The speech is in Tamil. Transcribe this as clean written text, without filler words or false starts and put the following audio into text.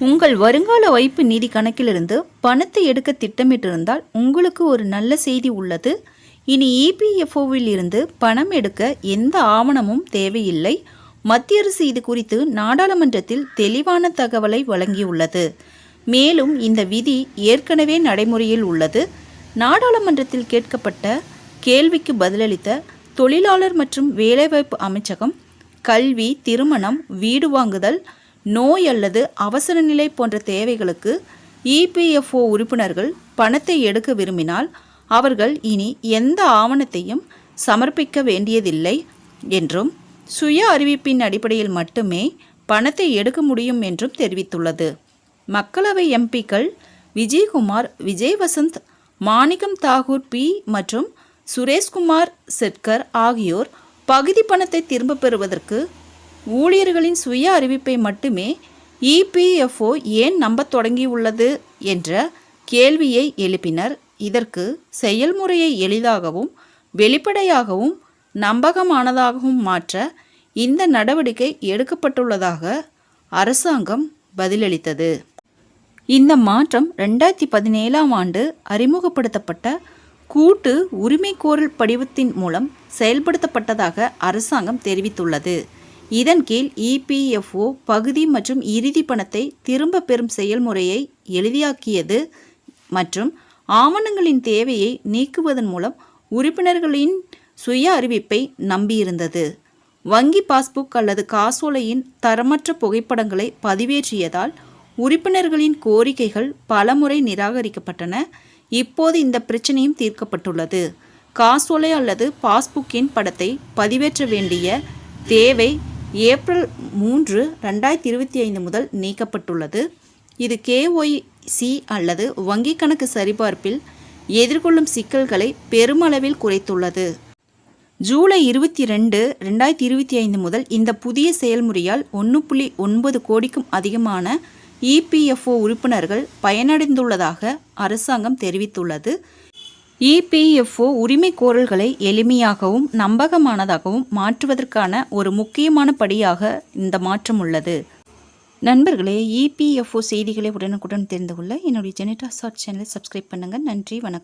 உங்கள் வருங்கால வைப்பு நிதி கணக்கிலிருந்து பணத்தை எடுக்க திட்டமிட்டிருந்தால் உங்களுக்கு ஒரு நல்ல செய்தி உள்ளது. இனி இபிஎஃப்ஓவில் இருந்து பணம் எடுக்க எந்த ஆவணமும் தேவையில்லை. மத்திய அரசு இது குறித்து நாடாளுமன்றத்தில் தெளிவான தகவலை வழங்கியுள்ளது. மேலும் இந்த விதி ஏற்கனவே நடைமுறையில் உள்ளது. நாடாளுமன்றத்தில் கேட்கப்பட்ட கேள்விக்கு பதிலளித்த தொழிலாளர் மற்றும் வேலைவாய்ப்பு அமைச்சகம், கல்வி, திருமணம், வீடு வாங்குதல், நோய் அல்லது அவசர நிலை போன்ற தேவைகளுக்கு இபிஎஃப்ஓ உறுப்பினர்கள் பணத்தை எடுக்க விரும்பினால் அவர்கள் இனி எந்த ஆவணத்தையும் சமர்ப்பிக்க வேண்டியதில்லை என்றும், சுய அறிவிப்பின் அடிப்படையில் மட்டுமே பணத்தை எடுக்க முடியும் என்றும் தெரிவித்துள்ளது. மக்களவை எம்பிக்கள் விஜயகுமார், விஜய் வசந்த், மாணிக்கம் தாகூர் பி மற்றும் சுரேஷ்குமார் செட்கர் ஆகியோர் பகுதி பணத்தை திரும்ப பெறுவதற்கு ஊழியர்களின் சுய அறிவிப்பை மட்டுமே இபிஎஃப்ஓ ஏன் நம்பத் தொடங்கியுள்ளது என்ற கேள்வியை எழுப்பினர். இதற்கு செயல்முறையை எளிதாகவும் வெளிப்படையாகவும் நம்பகமானதாகவும் மாற்ற இந்த நடவடிக்கை எடுக்கப்பட்டுள்ளதாக அரசாங்கம் பதிலளித்தது. இந்த மாற்றம் 2017ஆம் ஆண்டு அறிமுகப்படுத்தப்பட்ட கூட்டு உரிமைகோரல் படிவத்தின் மூலம் செயல்படுத்தப்பட்டதாக அரசாங்கம் தெரிவித்துள்ளது. இதன் கீழ் இபிஎஃப்ஓ பகுதி மற்றும் இறுதி பணத்தை திரும்ப பெறும் செயல்முறையை எளிதாக்கியது மற்றும் ஆவணங்களின் தேவையை நீக்குவதன் மூலம் உறுப்பினர்களின் சுய அறிவிப்பை நம்பியிருந்தது. வங்கி பாஸ்புக் அல்லது காசோலையின் தரமற்ற புகைப்படங்களை பதிவேற்றியதால் உறுப்பினர்களின் கோரிக்கைகள் பலமுறை நிராகரிக்கப்பட்டன. இப்போது இந்த பிரச்சனையும் தீர்க்கப்பட்டுள்ளது. காசோலை அல்லது பாஸ்புக்கின் படத்தை பதிவேற்ற வேண்டிய தேவை ஏப்ரல் 3, 2025 முதல் நீக்கப்பட்டுள்ளது. இது கேஒய்சி அல்லது வங்கி கணக்கு சரிபார்ப்பில் எதிர்கொள்ளும் சிக்கல்களை பெருமளவில் குறைத்துள்ளது. ஜூலை 22, 2025 முதல் இந்த புதிய செயல்முறையால் 1.9 கோடிக்கும் அதிகமான இபிஎஃப்ஓ உறுப்பினர்கள் பயனடைந்துள்ளதாக அரசாங்கம் தெரிவித்துள்ளது. இபிஎஃப்ஓ உரிமை கோரல்களை எளிமையாகவும் நம்பகமானதாகவும் மாற்றுவதற்கான ஒரு முக்கியமான படியாக இந்த மாற்றம் உள்ளது. நண்பர்களே, இபிஎஃப்ஓ செய்திகளை உடனுக்குடன் தெரிந்து கொள்ள என்னுடைய ஜெனிடா ஷார்ட் சேனலை சப்ஸ்கிரைப் பண்ணுங்கள். நன்றி, வணக்கம்.